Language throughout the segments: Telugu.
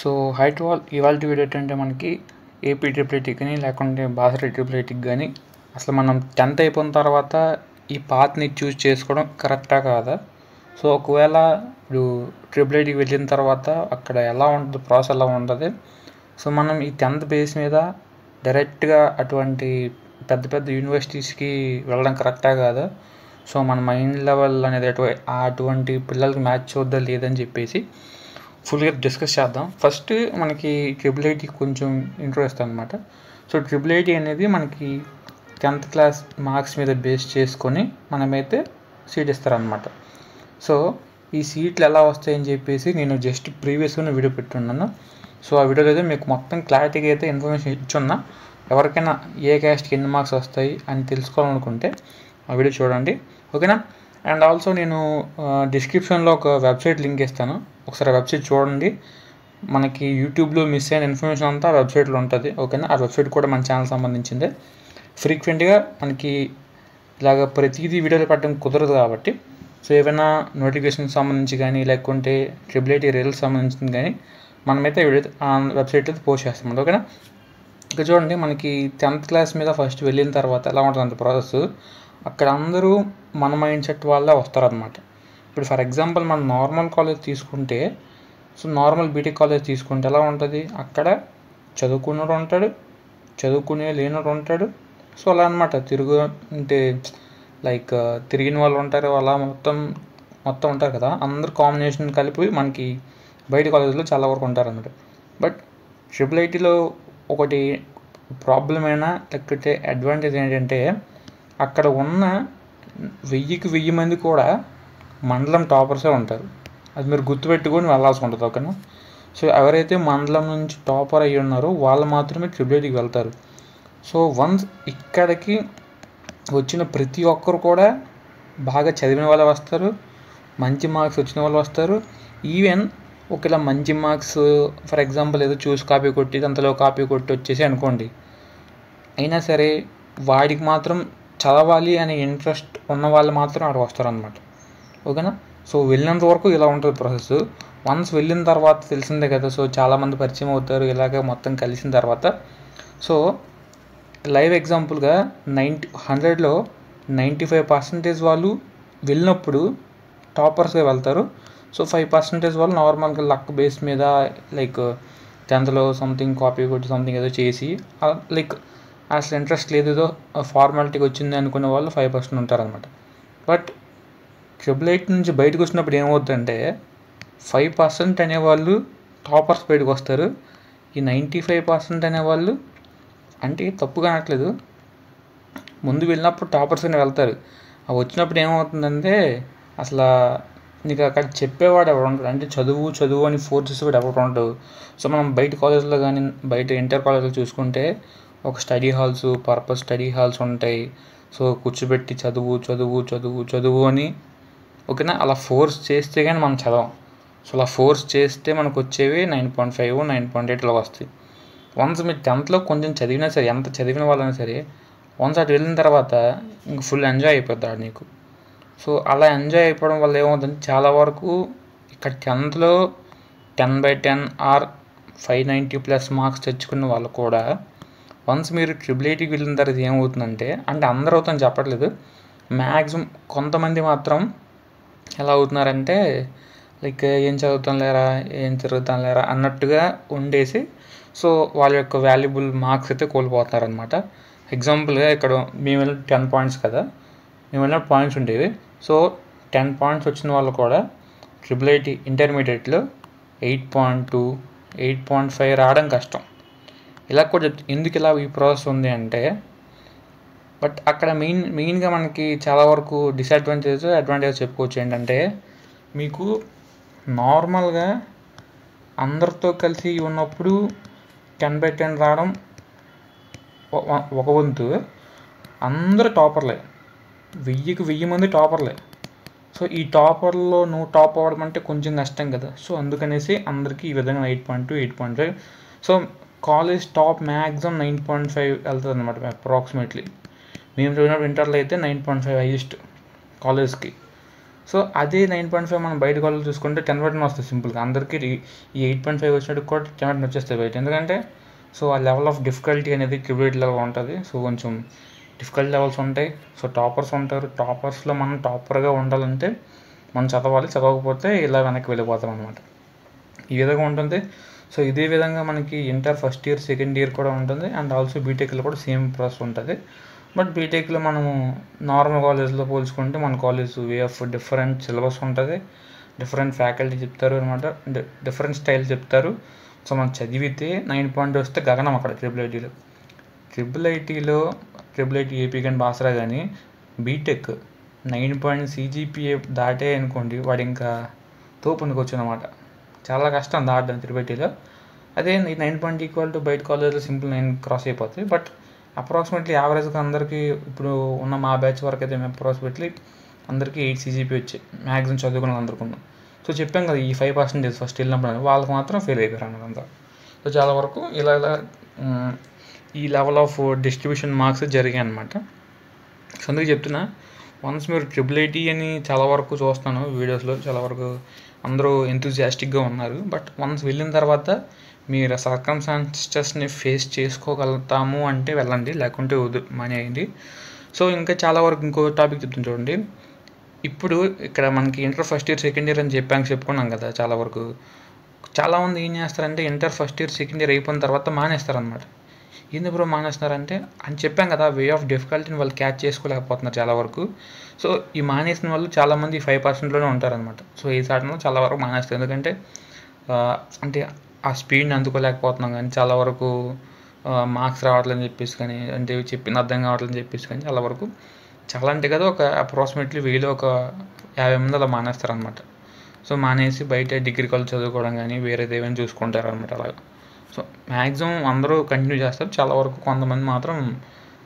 సో హై టు ఆల్ ఇవాళ వీడియో ఏంటంటే మనకి ఏపీ ట్రిపుల్ కానీ లేకుంటే బాసర ట్రిపుల్ కానీ అసలు మనం 10th అయిపోయిన తర్వాత ఈ పాత్ని చూస్ చేసుకోవడం కరెక్టా కాదా. సో ఒకవేళ ఇప్పుడు ట్రిపుల్ వెళ్ళిన తర్వాత అక్కడ ఎలా ఉంటుంది, ప్రాసెస్ ఎలా ఉంటుంది. సో మనం ఈ 10th బేస్ మీద డైరెక్ట్గా అటువంటి పెద్ద పెద్ద యూనివర్సిటీస్కి వెళ్ళడం కరెక్టా కాదా. సో మన మైండ్ లెవెల్ అనేది అటువంటి పిల్లలకి మ్యాచ్ అవుద్దా లేదని చెప్పేసి ఫుల్గా డిస్కస్ చేద్దాం. ఫస్ట్ మనకి ట్రిపుల్ కొంచెం ఇంట్రో ఇస్తాను అనమాట. సో ట్రిపుల్ అనేది మనకి 10th క్లాస్ మార్క్స్ మీద బేస్ చేసుకొని మనమైతే సీట్ ఇస్తారనమాట. సో ఈ సీట్లు ఎలా వస్తాయని చెప్పేసి నేను జస్ట్ ప్రీవియస్గా వీడియో పెట్టున్నాను. సో ఆ వీడియోలో అయితే మీకు మొత్తం క్లారిటీగా అయితే ఇన్ఫర్మేషన్ ఇచ్చున్నా. ఎవరికైనా ఏ క్యాస్ట్కి ఎన్ని మార్క్స్ వస్తాయి అని తెలుసుకోవాలనుకుంటే ఆ వీడియో చూడండి, ఓకేనా. అండ్ ఆల్సో నేను డిస్క్రిప్షన్లో ఒక వెబ్సైట్ లింక్ ఇస్తాను, ఒకసారి వెబ్సైట్ చూడండి. మనకి యూట్యూబ్లో మిస్ అయిన ఇన్ఫర్మేషన్ అంతా ఆ వెబ్సైట్లో ఉంటుంది, ఓకేనా. ఆ వెబ్సైట్ కూడా మన ఛానల్ సంబంధించిందే. ఫ్రీక్వెంట్గా మనకి ఇలాగ ప్రతిదీ వీడియోలు పెట్టడం కుదరదు కాబట్టి సో ఏమైనా నోటిఫికేషన్కి సంబంధించి కానీ లేకుంటే ట్రిపుల్ రీల్స్ సంబంధించింది కానీ మనమైతే వీడియో ఆ వెబ్సైట్లో పోస్ట్ చేస్తాం, ఓకేనా. ఇక చూడండి, మనకి 10th క్లాస్ మీద ఫస్ట్ వెళ్ళిన తర్వాత ఎలా ఉంటుంది అంత ప్రాసెస్. అక్కడ అందరూ మన మైండ్ సెట్ వాళ్ళే వస్తారనమాట. ఇప్పుడు ఫర్ ఎగ్జాంపుల్ మన నార్మల్ కాలేజ్ తీసుకుంటే, సో నార్మల్ బీటెక్ కాలేజ్ తీసుకుంటే ఎలా ఉంటుంది, అక్కడ చదువుకున్నోడు ఉంటాడు, చదువుకునే లేనోడు ఉంటాడు. సో అలా అనమాట అంటే లైక్ తిరిగిన వాళ్ళు ఉంటారు, అలా మొత్తం ఉంటారు కదా. అందరు కాంబినేషన్ కలిపి మనకి బయట కాలేజీలో చాలా వరకు ఉంటారన్నమాట. బట్ ట్రిపుల్ ఐటీలో ఒకటి ప్రాబ్లం అయినా లేకపోతే అడ్వాంటేజ్ ఏంటంటే అక్కడ ఉన్న 1000 మంది కూడా మండలం టాపర్సే ఉంటారు. అది మీరు గుర్తుపెట్టుకొని వెళ్ళాల్సి ఉంటుంది, ఓకేనా. సో ఎవరైతే మండలం నుంచి టాపర్ అయ్యి ఉన్నారో వాళ్ళు మాత్రమే ట్రిపుల్ వెళ్తారు. సో వన్స్ ఇక్కడికి వచ్చిన ప్రతి ఒక్కరు కూడా బాగా చదివిన వాళ్ళు వస్తారు, మంచి మార్క్స్ వచ్చిన వాళ్ళు వస్తారు. ఈవెన్ ఒకవేళ మంచి మార్క్స్ ఫర్ ఎగ్జాంపుల్ ఏదో చూసి కాపీ కొట్టి అంతలో కాపీ కొట్టి వచ్చేసి అనుకోండి, అయినా సరే వాడికి మాత్రం చదవాలి అనే ఇంట్రెస్ట్ ఉన్న వాళ్ళు మాత్రం అక్కడ వస్తారనమాట, ఓకేనా. సో వెళ్ళినంత వరకు ఇలా ఉంటుంది ప్రాసెస్. వన్స్ వెళ్ళిన తర్వాత తెలిసిందే కదా, సో చాలామంది పరిచయం అవుతారు ఇలాగ మొత్తం కలిసిన తర్వాత. సో లైవ్ ఎగ్జాంపుల్గా 100లో 95% వాళ్ళు వెళ్ళినప్పుడు టాపర్స్గా వెళ్తారు. సో 5% వాళ్ళు నార్మల్గా లక్ బేస్ మీద లైక్ 10thలో సంథింగ్ కాపీ కొట్టి సంథింగ్ ఏదో చేసి లైక్ అసలు ఇంట్రెస్ట్ లేదు, ఏదో ఫార్మాలిటీకి వచ్చింది అనుకునే వాళ్ళు 5% ఉంటారనమాట. బట్ ట్రిపుల్ నుంచి బయటకు వచ్చినప్పుడు ఏమవుతుందంటే 5% అనేవాళ్ళు టాపర్స్ బయటకు వస్తారు. ఈ 95% అనేవాళ్ళు అంటే తప్పుగా అనట్లేదు, ముందు వెళ్ళినప్పుడు టాపర్స్ అని వెళ్తారు. అవి వచ్చినప్పుడు ఏమవుతుందంటే అసలు నీకు అక్కడ చెప్పేవాడు ఎవరు ఉంటాడు, అంటే చదువు అని ఫోర్స్ చేసేవాడు ఎవరు ఉండవు. సో మనం బయట కాలేజ్లో కానీ బయట ఇంటర్ కాలేజ్లో చూసుకుంటే ఒక study halls, purpose study halls ఉంటాయి. సో కూర్చోబెట్టి చదువు అని, ఓకేనా. అలా ఫోర్స్ చేస్తే కానీ మనం చదవం. సో అలా ఫోర్స్ చేస్తే మనకు వచ్చేవి 9.5, 9.8 ఇలా వస్తాయి. వన్స్ మీరు 10thలో కొంచెం చదివినా సరే, ఎంత చదివిన వాళ్ళైనా సరే వన్స్ అటు వెళ్ళిన తర్వాత ఇంక ఫుల్ ఎంజాయ్ అయిపోతాడు నీకు. సో అలా ఎంజాయ్ అయిపోవడం వల్ల ఏమవుతుందంటే చాలా వరకు ఇక్కడ 10thలో 10/10 ఆర్ 590+ మార్క్స్ తెచ్చుకున్న వాళ్ళు కూడా వన్స్ మీరు ట్రిపుల్ వెళ్ళిన తర్వాత ఏమవుతుందంటే, అంటే అందరూ అవుతుందని చెప్పట్లేదు, మ్యాక్సిమం కొంతమంది మాత్రం ఎలా అవుతున్నారంటే లైక్ ఏం చదువుతాను లేరా అన్నట్టుగా ఉండేసి సో వాళ్ళ యొక్క వాల్యుబుల్ మార్క్స్ అయితే కోల్పోతున్నారనమాట. ఎగ్జాంపుల్గా ఇక్కడ మేము వెళ్ళిన 10 పాయింట్స్ కదా, మేము వెళ్ళిన పాయింట్స్ ఉండేవి. సో 10 పాయింట్స్ వచ్చిన వాళ్ళు కూడా ట్రిపుల్ ఇంటర్మీడియట్లో 8.2, 8.5 రావడం కష్టం. ఇలా కూడా ఎందుకు ఇలా ఈ ప్రాసెస్ ఉంది అంటే, బట్ అక్కడ మెయిన్గా మనకి చాలా వరకు అడ్వాంటేజ్ చెప్పుకోవచ్చు. ఏంటంటే మీకు నార్మల్గా అందరితో కలిసి ఉన్నప్పుడు 10/10 రావడం ఒక వంతు, అందరూ టాపర్లే, 1000 మంది టాపర్లే. సో ఈ టాపర్లో నువ్వు టాప్ అవ్వడం అంటే కొంచెం కష్టం కదా. సో అందుకనేసి అందరికీ ఈ విధంగా 8.2, 8.5. సో కాలేజ్ టాప్ మ్యాక్సిమం 9.5 వెళ్తుంది అనమాట అప్రాక్సిమేట్లీ. మేము చదివినప్పుడు ఇంటర్లో అయితే 9.5 హైయెస్ట్ కాలేజ్కి. సో అదే 9.5 మనం బయట కాలేజ్ చూసుకుంటే 10/10 వస్తుంది సింపుల్గా. అందరికీ ఈ 8.5 వచ్చినట్టు కూడా 10/10 వచ్చేస్తాయి బయట. ఎందుకంటే సో ఆ లెవెల్ ఆఫ్ డిఫికల్టీ అనేది ట్రిపుల్ లెవెల్ ఉంటుంది. సో కొంచెం డిఫికల్ట్ లెవెల్స్ ఉంటాయి. సో టాపర్స్ ఉంటారు. టాపర్స్లో మనం టాపర్గా ఉండాలంటే మనం చదవాలి. చదవకపోతే ఇలా వెనక్కి వెళ్ళిపోతాం అనమాట. ఈ విధంగా ఉంటుంది. సో ఇదే విధంగా మనకి inter first year second year కూడా ఉంటుంది. అండ్ ఆల్సో బీటెక్లో కూడా సేమ్ ప్రాసెస్ ఉంటుంది. బట్ బీటెక్లో మనము నార్మల్ కాలేజ్లో పోల్చుకుంటే మన college way of different syllabus ఉంటుంది, డిఫరెంట్ ఫ్యాకల్టీ చెప్తారు అనమాట, డిఫరెంట్ స్టైల్ చెప్తారు. సో మనం చదివితే 9 వస్తే గగనం అక్కడ ట్రిపుల్ ఐటీ ఏపీ కానీ బాసరా కానీ బీటెక్ 9 CGPA దాటే అనుకోండి వాడు ఇంకా తోపునికి అనమాట. చాలా కష్టం దాటడం త్రిబెట్టీలో. అదే ఈ 9 ఈక్వల్ టు బయట కాలేజ్లో సింపుల్ 9 క్రాస్ అయిపోతాయి. బట్ అప్రాక్సిమేట్లీ యావరేజ్గా అందరికీ ఇప్పుడు ఉన్న మా బ్యాచ్ వరకు అయితే మేము అప్రాక్సిమేట్లీ అందరికీ 8 CGPA వచ్చాయి మ్యాక్సిమం చదువుకున్న అందరికీ ఉన్నాం. సో చెప్పాం కదా ఈ 5% ఫస్ట్ వెళ్ళినప్పుడు వాళ్ళకి మాత్రం ఫెయిల్ అయిపోయారు అన్నదంతా. సో చాలా వరకు ఇలా ఈ లెవెల్ ఆఫ్ డిస్ట్రిబ్యూషన్ మార్క్స్ జరిగాయి అనమాట. సో అందుకు చెప్తున్నా, వన్స్ మీరు ట్రిపుల్ ఐటీ అని చాలా వరకు చూస్తాను వీడియోస్లో, చాలా వరకు అందరూ ఎంతూజియాస్టిక్గా ఉన్నారు. బట్ వన్స్ వెళ్ళిన తర్వాత మీరు సర్కమ్స్టాన్సెస్ని ఫేస్ చేసుకోగలుగుతాము అంటే వెళ్ళండి, లేకుంటే మానేయండి. సో ఇంకా చాలా వరకు ఇంకో టాపిక్ చెప్తాను చూడండి. ఇప్పుడు ఇక్కడ మనకి inter first year second year అని చెప్పుకున్నాం కదా. చాలా వరకు చాలామంది ఏం చేస్తారంటే inter first year second year అయిపోయిన తర్వాత మానేస్తారనమాట. ఎందుకు బ్రో మానేస్తున్నారంటే అని చెప్పాం కదా, వే ఆఫ్ డిఫికల్టీని వాళ్ళు క్యాచ్ చేసుకోలేకపోతున్నారు చాలా వరకు. సో ఈ మానేసిన వాళ్ళు చాలామంది 5%లోనే ఉంటారనమాట. సో ఈ సాటంలో చాలా వరకు మానేస్తారు. ఎందుకంటే అంటే ఆ స్పీడ్ని అందుకోలేకపోతున్నాం కానీ, చాలా వరకు మార్క్స్ రావట్లేదని చెప్పేసి కానీ, అంటే చెప్పింది అర్థం కావట్లేదని చెప్పేసి కానీ చాలా వరకు చాలా అంటే కదా ఒక అప్రాక్సిమేట్లీ 1000 ఒక 50 మంది అలా మానేస్తారనమాట. సో మానేసి బయట డిగ్రీ కాలేజ్ చదువుకోవడం కానీ వేరేది ఏమైనా చూసుకుంటారు అనమాట. అలాగా సో మ్యాక్సిమం అందరూ కంటిన్యూ చేస్తారు. చాలా వరకు కొంతమంది మాత్రం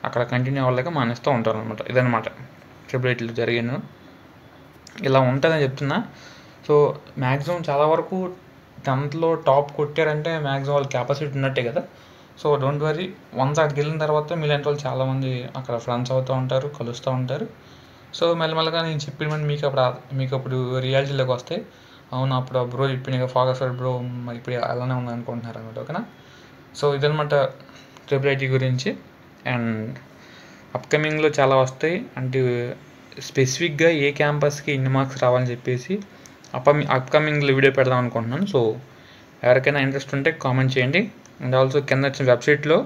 అక్కడ కంటిన్యూ అవ్వలేక మానేస్తూ ఉంటారు అనమాట. ఇదనమాట ట్రిపుల్ ఐటీలో జరిగాను. ఇలా ఉంటుందని చెప్తున్నా. సో మ్యాక్సిమం చాలా వరకు 10th టాప్ కొట్టారంటే మ్యాక్సిమం వాళ్ళ కెపాసిటీ ఉన్నట్టే కదా. సో డోంట్ వరీ, వన్స్ అక్కడికి వెళ్ళిన తర్వాత మీలాంటి వాళ్ళు చాలామంది అక్కడ ఫ్రెండ్స్ అవుతూ ఉంటారు, కలుస్తూ ఉంటారు. సో మెల్లమెల్లగా నేను చెప్పిన మీకు అప్పుడు రియాలిటీలోకి వస్తాయి. అవును అప్పుడు బ్రో చెప్పిన ఫోకస్ బ్రో మరి ఇప్పుడు అలానే ఉంది అనుకుంటున్నారు అనమాట. ఓకేనా. సో ఇదనమాట ట్రిపుల్ ఐటీ గురించి. అండ్ అప్కమింగ్లో చాలా వస్తాయి. అంటే స్పెసిఫిక్గా ఏ క్యాంపస్కి ఎన్ని మార్క్స్ రావాలని చెప్పేసి అప్కమింగ్లో వీడియో పెడదాం అనుకుంటున్నాను. సో ఎవరికైనా ఇంట్రెస్ట్ ఉంటే కామెంట్ చేయండి. అండ్ ఆల్సో కింద వచ్చిన వెబ్సైట్లో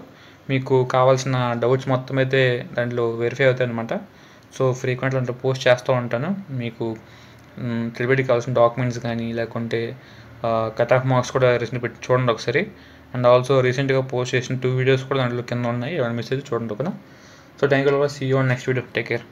మీకు కావాల్సిన డౌట్స్ మొత్తం అయితే దాంట్లో వెరిఫై అవుతాయి అనమాట. సో ఫ్రీక్వెంట్గా అంటే పోస్ట్ చేస్తూ ఉంటాను. మీకు ట్రిపుల్ ఐటీకి కావాల్సిన డాక్యుమెంట్స్ కానీ లేకుంటే కట్ ఆఫ్ మార్క్స్ కూడా రీసెంట్ పెట్టి చూడండి ఒకసారి. అండ్ ఆల్సో రీసెంట్గా పోస్ట్ చేసిన 2 వీడియోస్ కూడా దాంట్లో కింద ఉన్నాయి. ఎవరైనా మిస్ అయితే చూడండి. ఓకేనా. So thank you. See you on next video. Take care.